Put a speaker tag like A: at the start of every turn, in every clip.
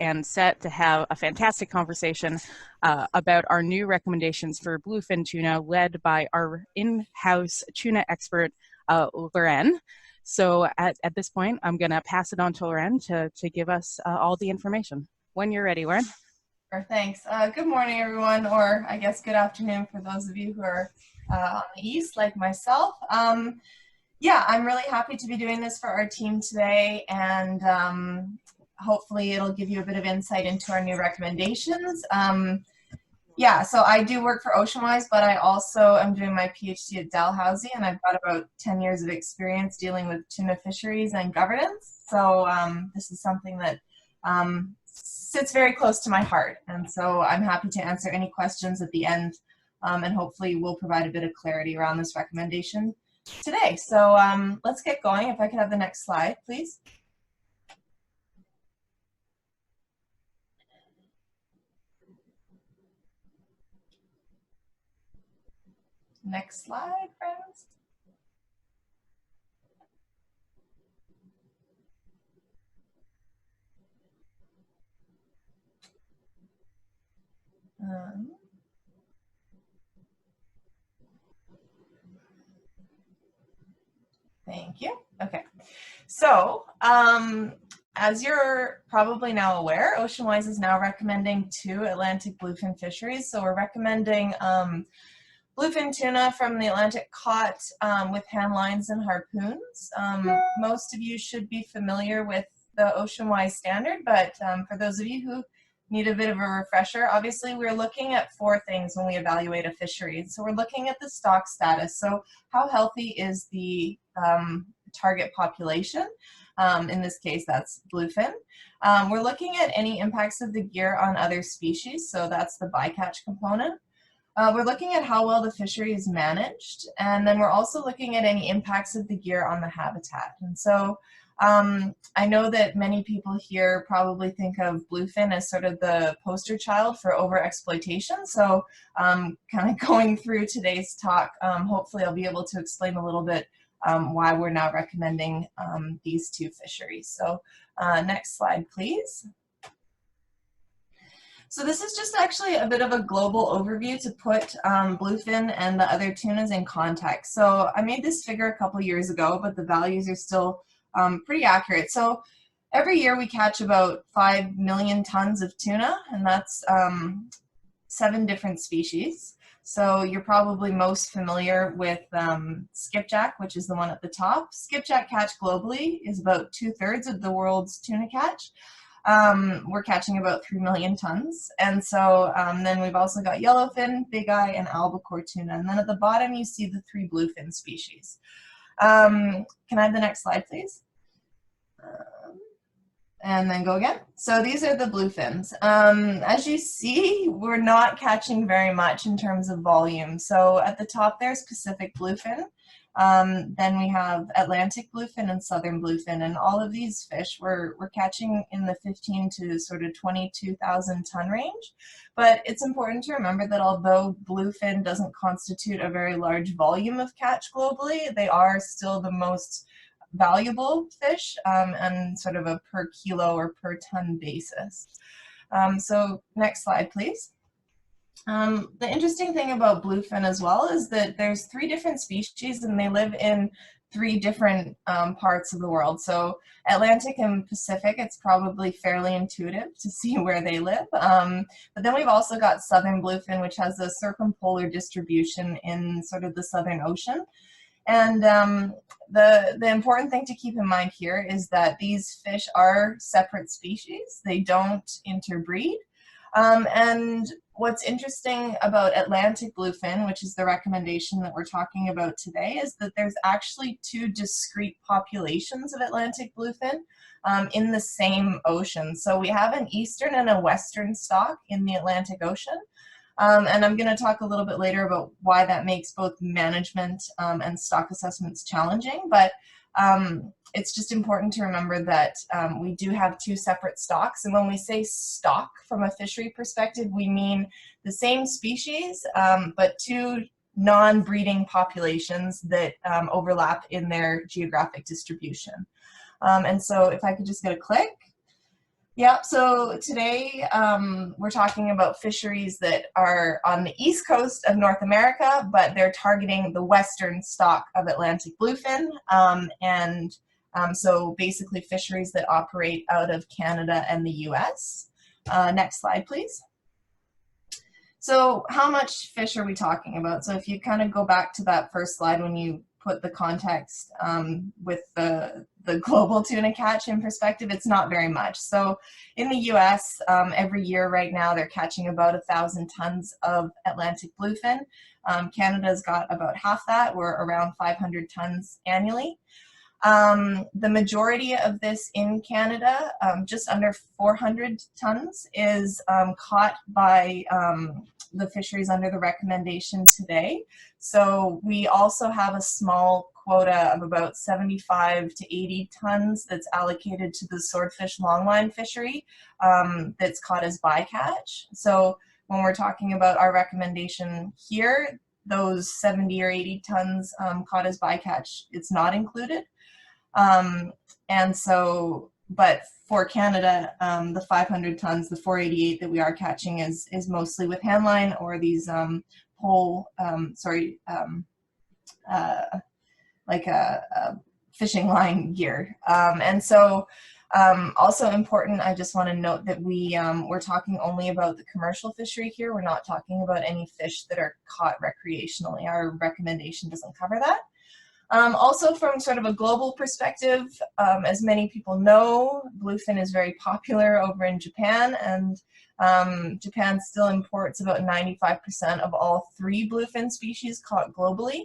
A: and set to have a fantastic conversation about our new recommendations for bluefin tuna, led by our in-house tuna expert, Loren. So at this point, I'm going to pass it on to Loren to give us all the information. When you're ready, Loren.
B: Sure, thanks. Good morning, everyone, or I guess good afternoon for those of you who are on the east, like myself. Yeah, I'm really happy to be doing this for our team today, and hopefully it'll give you a bit of insight into our new recommendations. Yeah, so I do work for OceanWise, but I also am doing my PhD at Dalhousie, and I've got about 10 years of experience dealing with tuna fisheries and governance. So this is something that sits very close to my heart, and so I'm happy to answer any questions at the end, and hopefully we'll provide a bit of clarity around this recommendation today. So let's get going. If I could have the next slide, please. Next slide, friends. Thank you. Okay, so as you're probably now aware, OceanWise is now recommending 2 Atlantic bluefin fisheries. So we're recommending bluefin tuna from the Atlantic caught with handlines and harpoons. Most of you should be familiar with the OceanWise standard, but for those of you who need a bit of a refresher, obviously we're looking at 4 things when we evaluate a fishery. So we're looking at the stock status. So how healthy is the target population? In this case, that's bluefin. We're looking at any impacts of the gear on other species. So that's the bycatch component. We're looking at how well the fishery is managed, and then we're also looking at any impacts of the gear on the habitat. And so I know that many people here probably think of bluefin as sort of the poster child for overexploitation. So kind of going through today's talk, hopefully I'll be able to explain a little bit why we're now recommending these 2 fisheries. So next slide, please. So this is just actually a bit of a global overview to put bluefin and the other tunas in context. So I made this figure a couple years ago, but the values are still pretty accurate. So every year we catch about 5 million tons of tuna, and that's 7 different species. So you're probably most familiar with skipjack, which is the one at the top. Skipjack catch globally is about 2/3 of the world's tuna catch. We're catching about 3 million tons. And so then we've also got yellowfin, big eye, and albacore tuna. And then at the bottom, you see the 3 bluefin species. Can I have the next slide, please? And then go again. So these are the bluefins. As you see, we're not catching very much in terms of volume. So at the top there's Pacific bluefin. Then we have Atlantic bluefin and Southern bluefin, and all of these fish we're catching in the 15 to sort of 22,000 ton range. But it's important to remember that although bluefin doesn't constitute a very large volume of catch globally, they are still the most valuable fish and sort of a per kilo or per ton basis. So next slide, please. The interesting thing about bluefin as well is that there's 3 different species and they live in 3 different parts of the world. So Atlantic and Pacific, it's probably fairly intuitive to see where they live. But then we've also got Southern bluefin, which has a circumpolar distribution in sort of the Southern Ocean. And the important thing to keep in mind here is that these fish are separate species. They don't interbreed. And what's interesting about Atlantic bluefin, which is the recommendation that we're talking about today, is that there's actually 2 discrete populations of Atlantic bluefin in the same ocean. So we have an eastern and a western stock in the Atlantic Ocean. And I'm going to talk a little bit later about why that makes both management and stock assessments challenging. But it's just important to remember that we do have 2 separate stocks. And when we say stock from a fishery perspective, we mean the same species, but 2 non-breeding populations that overlap in their geographic distribution. And so if I could just get a click. Yeah, so today we're talking about fisheries that are on the east coast of North America, but they're targeting the western stock of Atlantic bluefin. So basically fisheries that operate out of Canada and the US. Next slide, please. So how much fish are we talking about? So if you kind of go back to that first slide when you put the context with the global tuna catch in perspective, it's not very much. So in the US, every year right now, they're catching about 1,000 tons of Atlantic bluefin. Canada's got about half that. We're around 500 tons annually. The majority of this in Canada, just under 400 tons, is caught by the fisheries under the recommendation today. So we also have a small quota of about 75 to 80 tons that's allocated to the swordfish longline fishery that's caught as bycatch. So when we're talking about our recommendation here, those 70 or 80 tons caught as bycatch, it's not included. And so, but for Canada, the 500 tons, the 488 that we are catching is mostly with handline or these like a fishing line gear. Also important, I just want to note that we're talking only about the commercial fishery here. We're not talking about any fish that are caught recreationally. Our recommendation doesn't cover that. Also from sort of a global perspective, as many people know, bluefin is very popular over in Japan, and Japan still imports about 95% of all 3 bluefin species caught globally.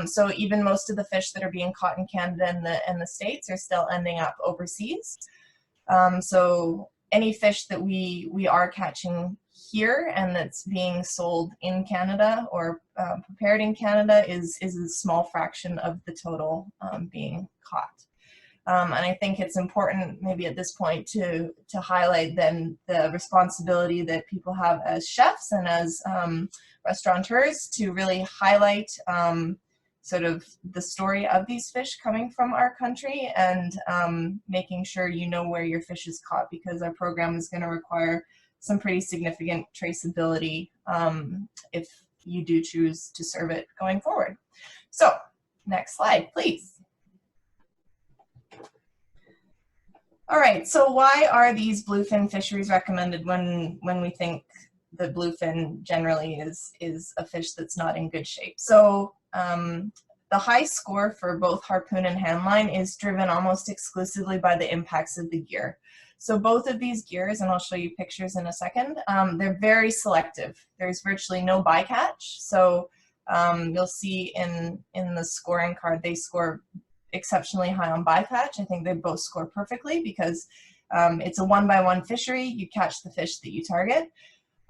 B: So even most of the fish that are being caught in Canada and the States are still ending up overseas. So any fish that we are catching here and that's being sold in Canada or prepared in Canada is a small fraction of the total being caught. And I think it's important maybe at this point to highlight then the responsibility that people have as chefs and as restaurateurs to really highlight sort of the story of these fish coming from our country and making sure you know where your fish is caught, because our program is going to require some pretty significant traceability if you do choose to serve it going forward. So next slide, please. All right, so why are these bluefin fisheries recommended when we think that bluefin generally is a fish that's not in good shape? So the high score for both harpoon and handline is driven almost exclusively by the impacts of the gear. So both of these gears, and I'll show you pictures in a second, they're very selective. There's virtually no bycatch. So you'll see in the scoring card, they score exceptionally high on bycatch. I think they both score perfectly because it's a 1-by-1 fishery. You catch the fish that you target.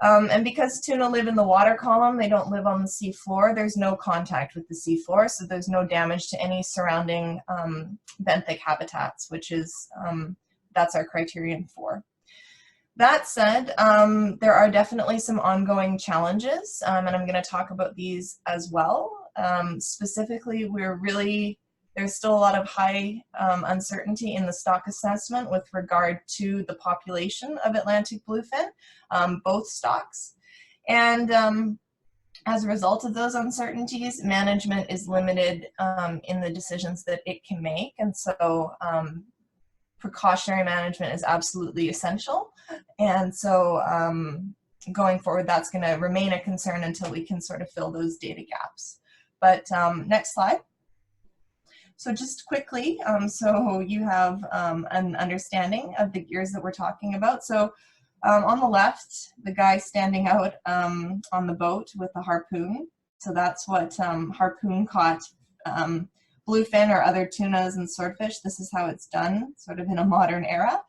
B: And because tuna live in the water column, they don't live on the sea floor. There's no contact with the sea floor, so there's no damage to any surrounding benthic habitats, which is, that's our criterion for. That said, there are definitely some ongoing challenges, and I'm going to talk about these as well. Specifically, there's still a lot of high uncertainty in the stock assessment with regard to the population of Atlantic bluefin, both stocks. And as a result of those uncertainties, management is limited in the decisions that it can make. And so precautionary management is absolutely essential. And so going forward, that's going to remain a concern until we can sort of fill those data gaps. But next slide. So just quickly, so you have an understanding of the gears that we're talking about. So on the left, the guy standing out on the boat with the harpoon. So that's what harpoon caught bluefin or other tunas and swordfish. This is how it's done, sort of in a modern era.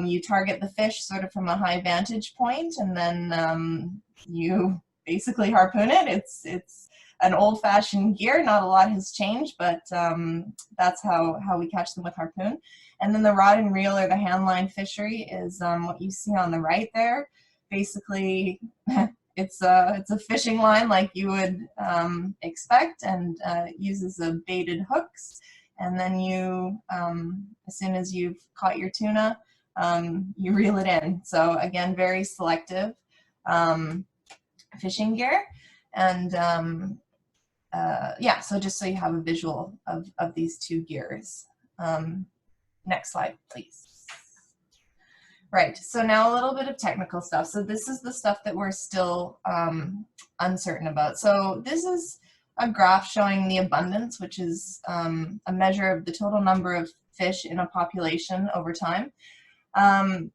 B: You target the fish sort of from a high vantage point, and then you basically harpoon it. It's an old-fashioned gear. Not a lot has changed, but that's how we catch them with harpoon. And then the rod and reel or the handline fishery is what you see on the right there. Basically, it's a fishing line like you would expect, and uses a baited hooks. And then you, as soon as you've caught your tuna, you reel it in. So again, very selective fishing gear. And yeah, so just so you have a visual of these two gears. Next slide, please. Right, so now a little bit of technical stuff. So this is the stuff that we're still uncertain about. So this is a graph showing the abundance, which is a measure of the total number of fish in a population over time.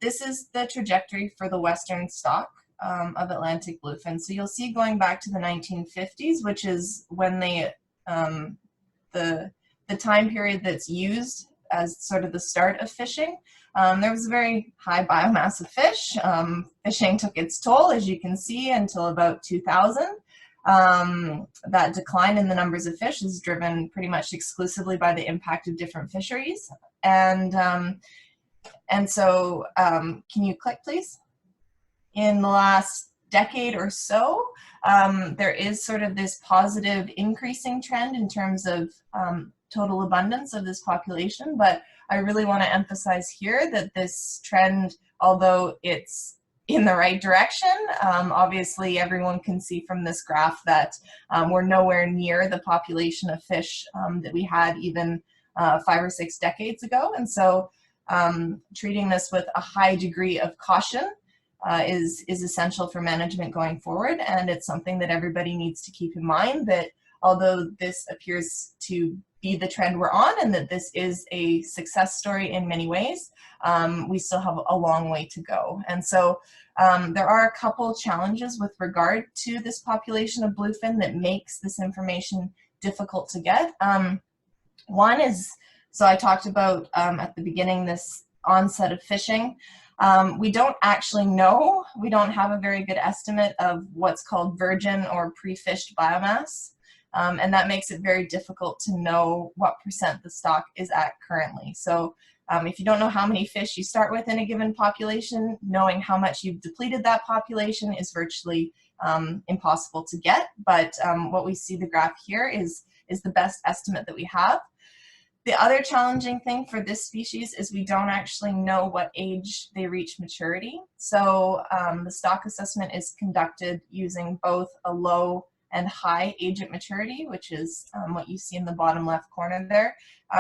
B: This is the trajectory for the western stock of Atlantic bluefin. So you'll see going back to the 1950s, which is when they, the time period that's used as sort of the start of fishing. There was a very high biomass of fish. Fishing took its toll, as you can see, until about 2000. That decline in the numbers of fish is driven pretty much exclusively by the impact of different fisheries. And so, can you click, please? In the last decade or so, there is sort of this positive increasing trend in terms of total abundance of this population, but I really want to emphasize here that this trend, although it's in the right direction, obviously everyone can see from this graph that we're nowhere near the population of fish that we had even 5 or 6 decades ago. And so treating this with a high degree of caution is essential for management going forward. And it's something that everybody needs to keep in mind, that although this appears to be the trend we're on and that this is a success story in many ways, we still have a long way to go. And so there are a couple challenges with regard to this population of bluefin that makes this information difficult to get. One is, so I talked about at the beginning, this onset of fishing. We don't actually know, we don't have a very good estimate of what's called virgin or pre-fished biomass. And that makes it very difficult to know what % the stock is at currently. So if you don't know how many fish you start with in a given population, knowing how much you've depleted that population is virtually impossible to get. But what we see the graph here is the best estimate that we have. The other challenging thing for this species is we don't actually know what age they reach maturity. So the stock assessment is conducted using both a low and high age at maturity, which is what you see in the bottom left corner there.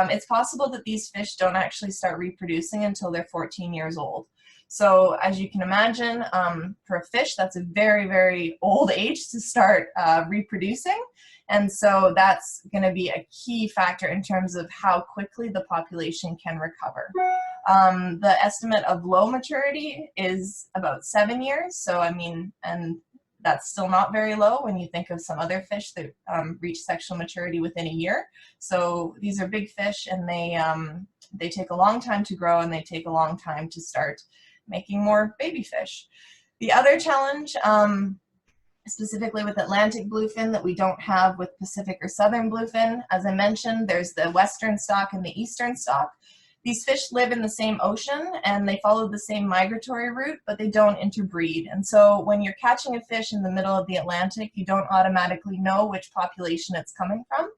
B: It's possible that these fish don't actually start reproducing until they're 14 years old. So as you can imagine, for a fish, that's a very, very old age to start reproducing. And so that's going to be a key factor in terms of how quickly the population can recover. The estimate of low maturity is about 7 years. So I mean, and that's still not very low when you think of some other fish that reach sexual maturity within a year. So these are big fish, and they take a long time to grow, and they take a long time to start making more baby fish. The other challenge, specifically with Atlantic bluefin that we don't have with Pacific or Southern bluefin, as I mentioned, there's the western stock and the eastern stock. These fish live in the same ocean and they follow the same migratory route, but they don't interbreed. And so when you're catching a fish in the middle of the Atlantic, you don't automatically know which population it's coming from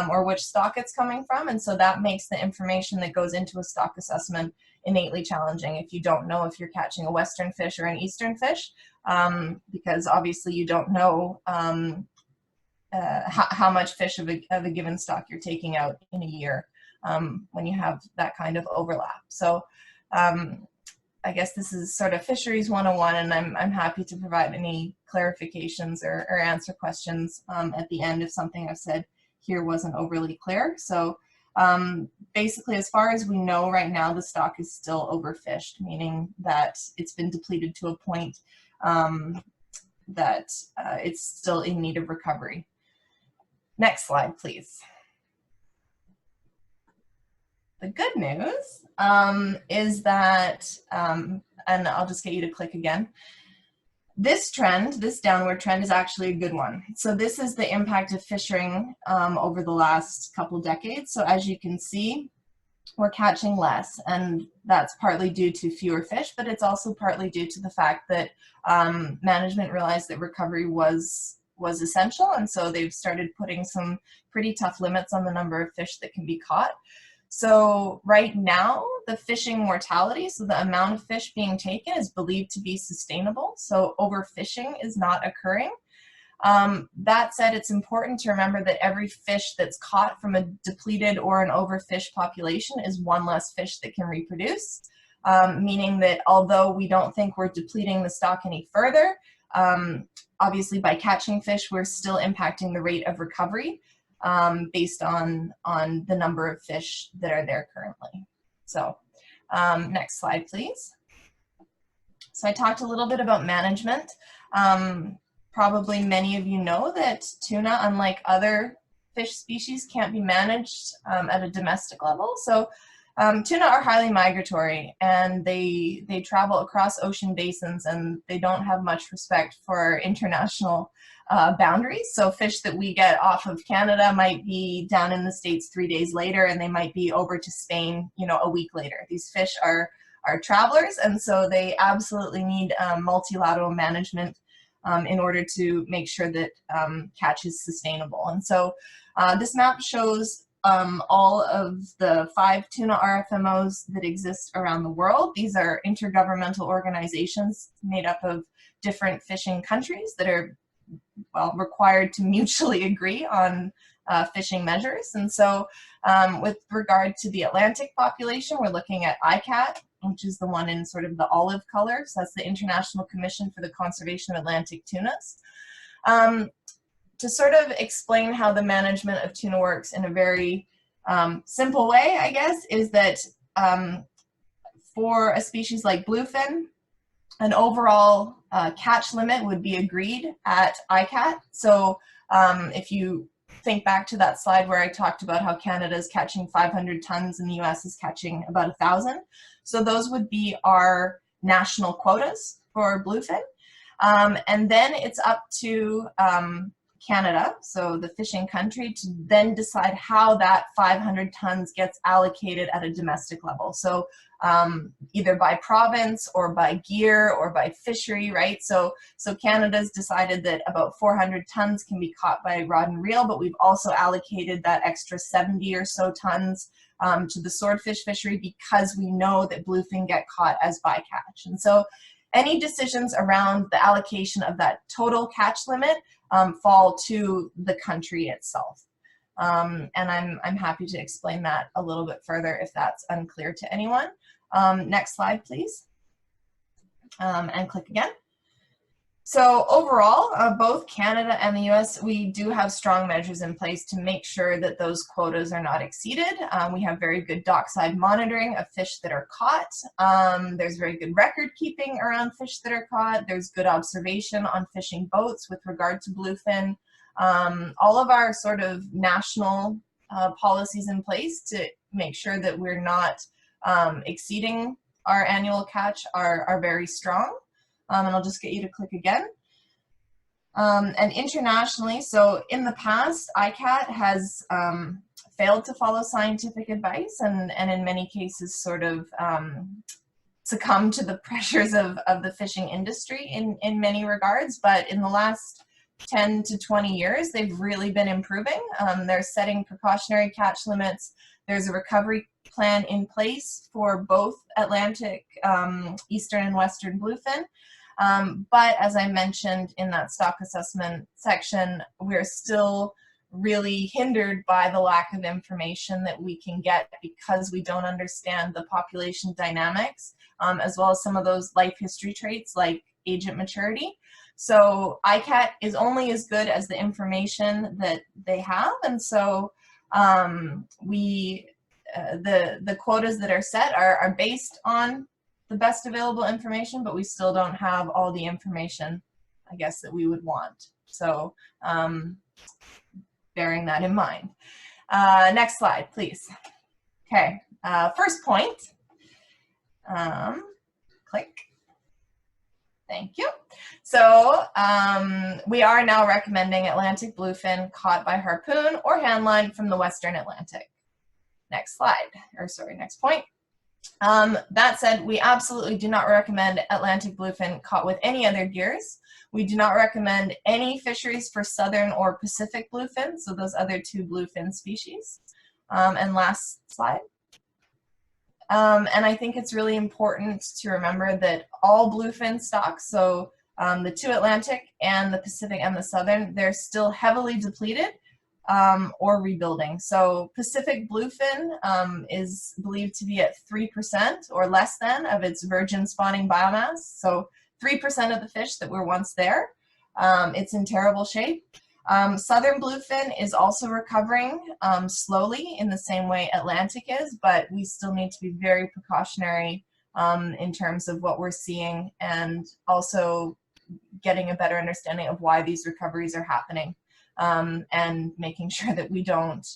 B: or which stock it's coming from. And so that makes the information that goes into a stock assessment innately challenging if you don't know if you're catching a western fish or an eastern fish, because obviously you don't know how much fish of a given stock you're taking out in a year. When you have that kind of overlap. So I guess this is sort of fisheries 101, and I'm happy to provide any clarifications or answer questions at the end if something I've said here wasn't overly clear. So basically, as far as we know right now, the stock is still overfished, meaning that it's been depleted to a point that it's still in need of recovery. Next slide, please. The good news is that, and I'll just get you to click again, this trend, this downward trend is actually a good one. So this is the impact of fishing over the last couple decades. So as you can see, we're catching less, and that's partly due to fewer fish, but it's also partly due to the fact that management realized that recovery was essential, and so they've started putting some pretty tough limits on the number of fish that can be caught. So right now, the fishing mortality, so the amount of fish being taken, is believed to be sustainable. So overfishing is not occurring. That said, it's important to remember that every fish that's caught from a depleted or an overfished population is one less fish that can reproduce, meaning that although we don't think we're depleting the stock any further, obviously by catching fish, we're still impacting the rate of recovery based on the number of fish that are there currently. So next slide, please. So I talked a little bit about management. Probably many of you know that tuna, unlike other fish species, can't be managed at a domestic level. So tuna are highly migratory, and they travel across ocean basins, and they don't have much respect for international boundaries. So fish that we get off of Canada might be down in the States 3 days later, and they might be over to Spain, you know, a week later. These fish are travelers, and so they absolutely need multilateral management in order to make sure that catch is sustainable. And so this map shows all of the 5 tuna RFMOs that exist around the world. These are intergovernmental organizations made up of different fishing countries that are, well, required to mutually agree on fishing measures. And so with regard to the Atlantic population, we're looking at ICAT, which is the one in sort of the olive color. So that's the International Commission for the Conservation of Atlantic Tunas. To sort of explain how the management of tuna works in a very simple way, I guess, is that for a species like bluefin, an overall catch limit would be agreed at ICAT. So if you think back to that slide where I talked about how Canada is catching 500 tons and the US is catching about 1,000. So those would be our national quotas for bluefin. And then it's up to Canada, so the fishing country, to then decide how that 500 tons gets allocated at a domestic level. So either by province or by gear or by fishery, right? So Canada's decided that about 400 tons can be caught by rod and reel, but we've also allocated that extra 70 or so tons to the swordfish fishery because we know that bluefin get caught as bycatch. And so any decisions around the allocation of that total catch limit fall to the country itself. And I'm happy to explain that a little bit further if that's unclear to anyone. Next slide, please. And click again. So overall, both Canada and the US, we do have strong measures in place to make sure that those quotas are not exceeded. We have very good dockside monitoring of fish that are caught. There's very good record keeping around fish that are caught. There's good observation on fishing boats with regard to bluefin. All of our sort of national policies in place to make sure that we're not exceeding our annual catch are very strong. And I'll just get you to click again. And internationally, so in the past, ICAT has failed to follow scientific advice and in many cases sort of succumbed to the pressures of the fishing industry in many regards. But in the last 10 to 20 years, they've really been improving. They're setting precautionary catch limits. There's a recovery plan in place for both Atlantic, Eastern and Western bluefin. But as I mentioned in that stock assessment section, we're still really hindered by the lack of information that we can get because we don't understand the population dynamics, as well as some of those life history traits like age at maturity. So ICAT is only as good as the information that they have, and so the quotas that are set are based on the best available information, but we still don't have all the information, I guess, that we would want. So bearing that in mind. Next slide, please. Okay, first point. Click. Thank you. So we are now recommending Atlantic bluefin caught by harpoon or handline from the Western Atlantic. Next slide, or sorry, next point. That said, we absolutely do not recommend Atlantic bluefin caught with any other gears. We do not recommend any fisheries for Southern or Pacific bluefin, so those other 2 bluefin species. And last slide. And I think it's really important to remember that all bluefin stocks, so the two Atlantic and the Pacific and the Southern, they're still heavily depleted or rebuilding. So Pacific bluefin is believed to be at 3% or less than of its virgin spawning biomass. So 3% of the fish that were once there. It's in terrible shape. Southern bluefin is also recovering slowly in the same way Atlantic is, but we still need to be very precautionary in terms of what we're seeing and also getting a better understanding of why these recoveries are happening and making sure that we don't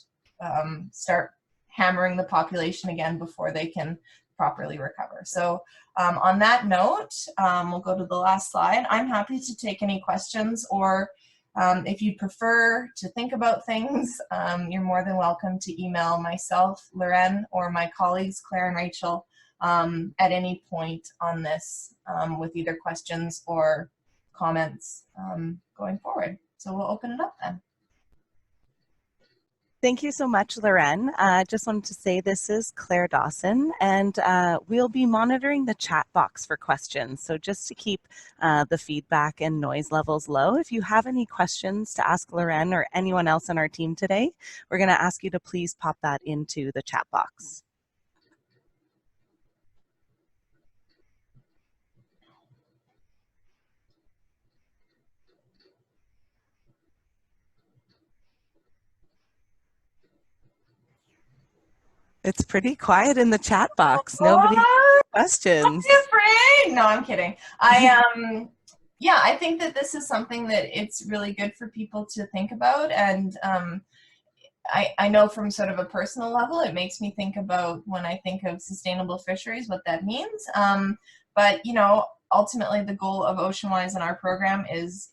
B: start hammering the population again before they can properly recover. So on that note, we'll go to the last slide. I'm happy to take any questions, or if you prefer to think about things, you're more than welcome to email myself, Lorraine, or my colleagues, Claire and Rachel, at any point on this with either questions or comments going forward. So we'll open it up then.
C: Thank you so much, Lorraine. Just wanted to say this is Claire Dawson, and we'll be monitoring the chat box for questions. So just to keep the feedback and noise levels low, if you have any questions to ask Lorraine or anyone else on our team today, we're going to ask you to please pop that into the chat box. It's pretty quiet in the chat box. Nobody has questions.
B: I'm afraid. No, I'm kidding. Yeah, I think that this is something that it's really good for people to think about, and I know from sort of a personal level, it makes me think about when I think of sustainable fisheries, what that means. But you know, ultimately, the goal of OceanWise in our program is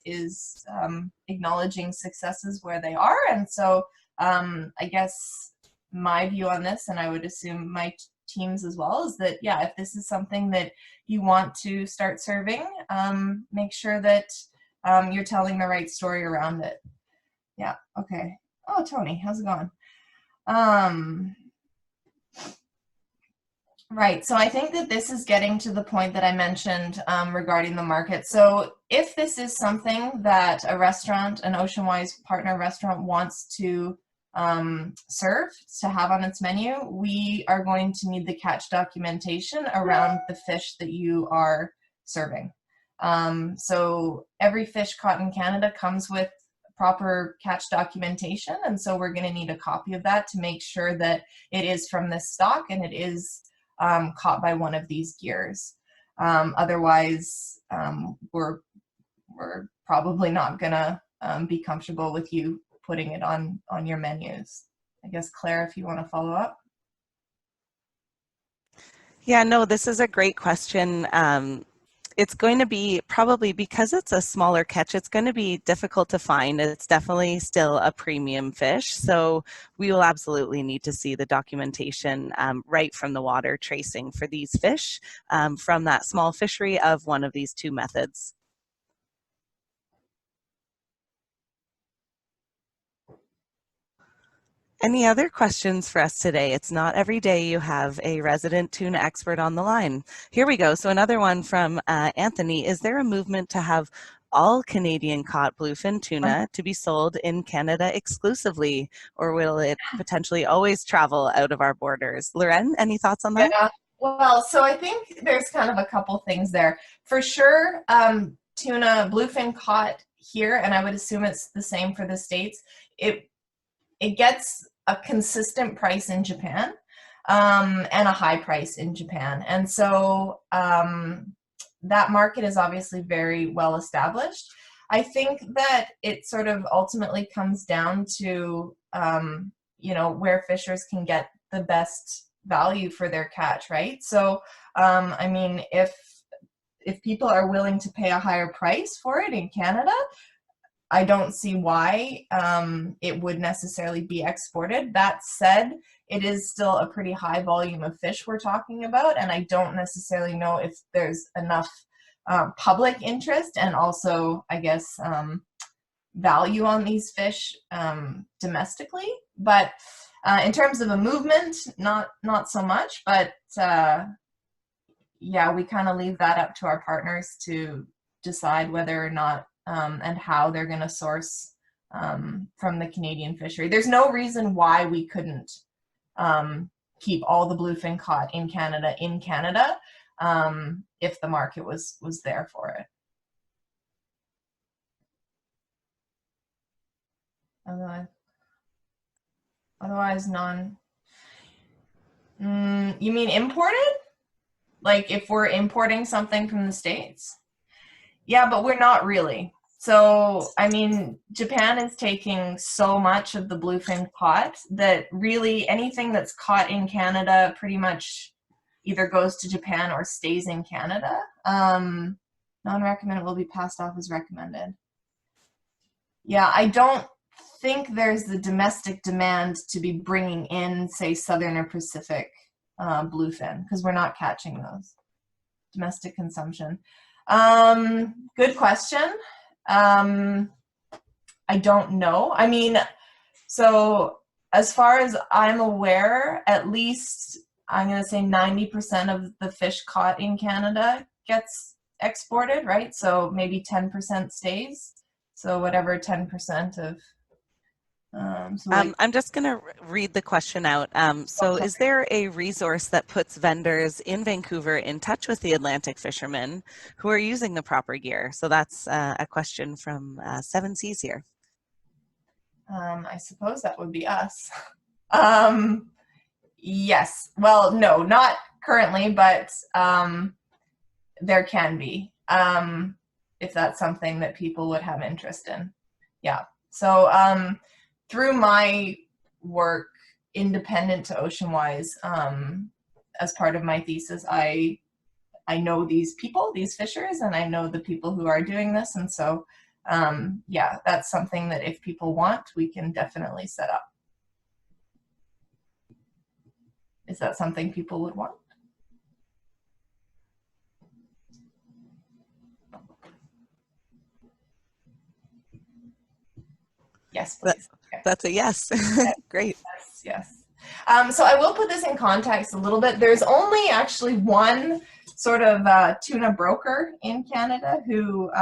B: acknowledging successes where they are, and so I guess my view on this, and I would assume my teams as well, is that yeah, if this is something that you want to start serving, make sure that you're telling the right story around it. Yeah. Okay. Oh, Tony, how's it going? Right. So I think that this is getting to the point that I mentioned regarding the market. So if this is something that a restaurant, an OceanWise partner restaurant, wants to serve, to have on its menu, we are going to need the catch documentation around the fish that you are serving. So every fish caught in Canada comes with proper catch documentation, and so we're going to need a copy of that to make sure that it is from this stock and it is caught by one of these gears. Otherwise, we're probably not going to be comfortable with you putting it on your menus. I guess, Claire, if you want to follow up.
C: Yeah, no, this is a great question. It's going to be probably, because it's a smaller catch, it's going to be difficult to find. It's definitely still a premium fish. So we will absolutely need to see the documentation right from the water tracing for these fish from that small fishery of one of these two methods. Any other questions for us today? It's not every day you have a resident tuna expert on the line. Here we go. So another one from Anthony. Is there a movement to have all Canadian caught bluefin tuna to be sold in Canada exclusively, or will it potentially always travel out of our borders? Lorraine, any thoughts on that?
B: Yeah. Well, so I think there's kind of a couple things there. For sure, tuna, bluefin caught here, and I would assume it's the same for the States, it gets a consistent price in Japan and a high price in Japan. And so that market is obviously very well established. I think that it sort of ultimately comes down to, you know, where fishers can get the best value for their catch, right? So, I mean, if people are willing to pay a higher price for it in Canada, I don't see why it would necessarily be exported. That said, it is still a pretty high volume of fish we're talking about, and I don't necessarily know if there's enough public interest and also, I guess, value on these fish domestically. But In terms of a movement, not so much, but yeah, we kind of leave that up to our partners to decide whether or not and how they're going to source from the Canadian fishery. There's no reason why we couldn't keep all the bluefin caught in Canada if the market was there for it. Otherwise you mean imported? Like if we're importing something from the States? Yeah, but we're not really. So, I mean, Japan is taking so much of the bluefin caught that really anything that's caught in Canada pretty much either goes to Japan or stays in Canada. Non-recommended will be passed off as recommended. Yeah, I don't think there's the domestic demand to be bringing in, say, Southern or Pacific bluefin, because we're not catching those. Domestic consumption. Good question. I don't know. I mean, so as far as I'm aware, at least I'm going to say 90% of the fish caught in Canada gets exported, right? So maybe 10% stays. So whatever 10% of
C: I'm just going to read the question out. So is there a resource that puts vendors in Vancouver in touch with the Atlantic fishermen who are using the proper gear? So that's a question from Seven Seas here.
B: I suppose that would be us. Yes. Well, no, not currently, but there can be if that's something that people would have interest in. Yeah. So through my work independent to Oceanwise, as part of my thesis, I know these people, these fishers, and I know the people who are doing this. And so, yeah, that's something that if people want, we can definitely set up. Is that something people would want? Yes, please. Okay.
C: That's a yes. Great.
B: Yes. So I will put this in context a little bit. There's only actually one sort of tuna broker in Canada who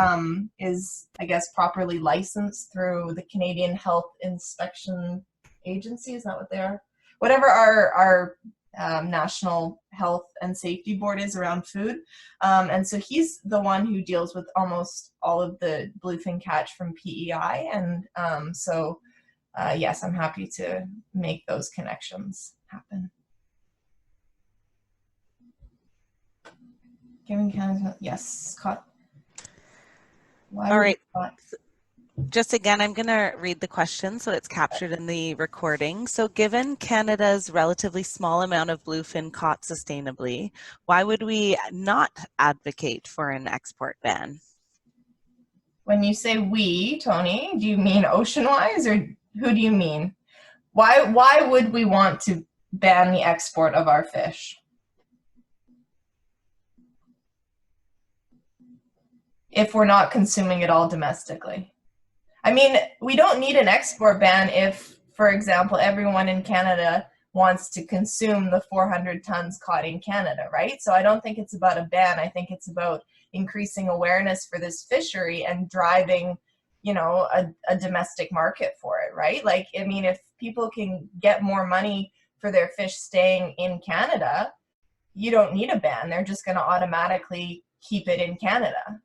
B: is, I guess, properly licensed through the Canadian Health Inspection Agency. Is that what they are? Whatever our National Health and Safety Board is around food. And so he's the one who deals with almost all of the bluefin catch from PEI. And so yes, I'm happy to make those connections happen. Giving Canada, yes, Scott.
C: All right. Just again, I'm going to read the question so it's captured in the recording. So given Canada's relatively small amount of bluefin caught sustainably, why would we not advocate for an export ban?
B: When you say we, Tony, do you mean Oceanwise or who do you mean? Why would we want to ban the export of our fish? If we're not consuming it all domestically. I mean, we don't need an export ban if, for example, everyone in Canada wants to consume the 400 tons caught in Canada, right? So I don't think it's about a ban. I think it's about increasing awareness for this fishery and driving, you know, a domestic market for it, right? Like, I mean, if people can get more money for their fish staying in Canada, you don't need a ban. They're just going to automatically keep it in Canada.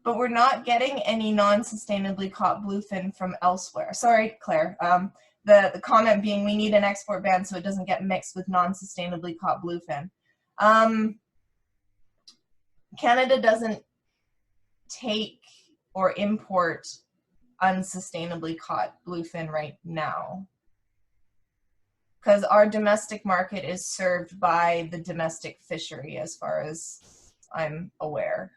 B: But we're not getting any non-sustainably caught bluefin from elsewhere. Sorry, Claire. The comment being we need an export ban so it doesn't get mixed with non-sustainably caught bluefin. Canada doesn't take or import unsustainably caught bluefin right now because our domestic market is served by the domestic fishery as far as I'm aware.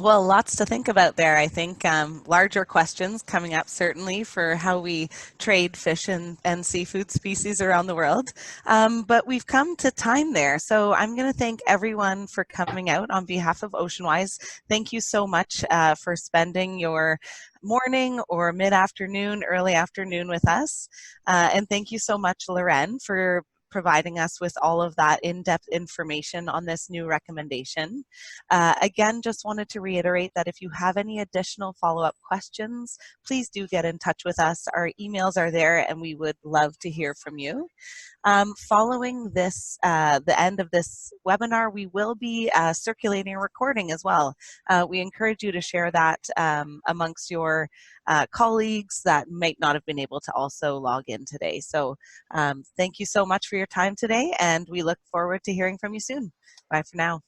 C: Well, lots to think about there. I think larger questions coming up certainly for how we trade fish and seafood species around the world. But we've come to time there. So I'm going to thank everyone for coming out on behalf of Oceanwise. Thank you so much for spending your morning or mid-afternoon, early afternoon with us. And thank you so much, Loren, for providing us with all of that in-depth information on this new recommendation. Again, just wanted to reiterate that if you have any additional follow-up questions, please do get in touch with us. Our emails are there and we would love to hear from you. Following this, the end of this webinar, we will be circulating a recording as well. We encourage you to share that amongst your colleagues that might not have been able to also log in today. So thank you so much for your time today, and we look forward to hearing from you soon. Bye for now.